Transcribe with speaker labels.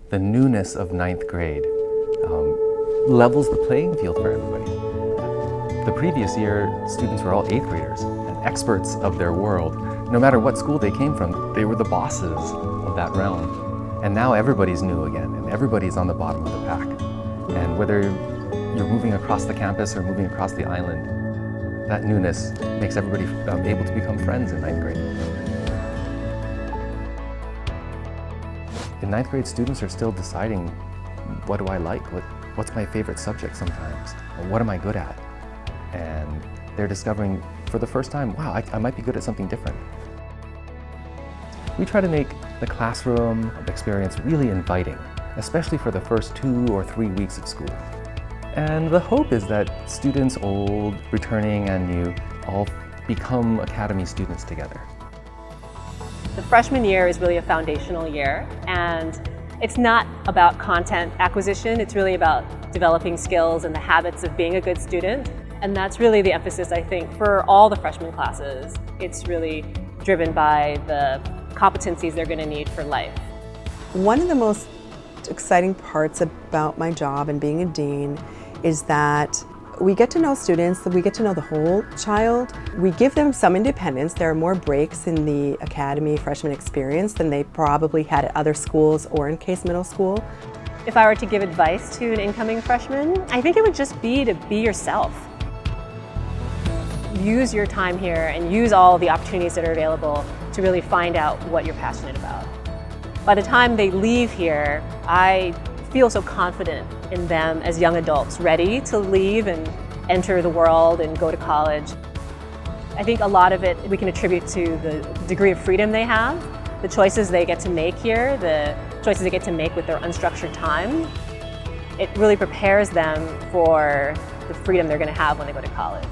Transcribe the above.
Speaker 1: The newness of ninth grade levels the playing field for everybody. The previous year, students were all eighth graders and experts of their world. No matter what school they came from, they were the bosses of that realm. And now everybody's new again, and everybody's on the bottom of the pack. And whether you're moving across the campus or moving across the island, that newness makes everybody able to become friends in ninth grade. In ninth grade, students are still deciding, what do I like? What's my favorite subject sometimes? Or what am I good at? And they're discovering for the first time, wow, I might be good at something different. We try to make the classroom experience really inviting, especially for the first 2 or 3 weeks of school. And the hope is that students, old, returning, and new, all become Academy students together.
Speaker 2: The freshman year is really a foundational year, and it's not about content acquisition, it's really about developing skills and the habits of being a good student. And that's really the emphasis, I think, for all the freshman classes. It's really driven by the competencies they're going to need for life.
Speaker 3: One of the most exciting parts about my job and being a dean is that we get to know students, that we get to know the whole child. We give them some independence. There are more breaks in the Academy freshman experience than they probably had at other schools or in Case Middle School.
Speaker 2: If I were to give advice to an incoming freshman, I think it would just be to be yourself. Use your time here and use all the opportunities that are available to really find out what you're passionate about. By the time they leave here, I feel so confident in them as young adults, ready to leave and enter the world and go to college. I think a lot of it we can attribute to the degree of freedom they have, the choices they get to make here, the choices they get to make with their unstructured time. It really prepares them for the freedom they're going to have when they go to college.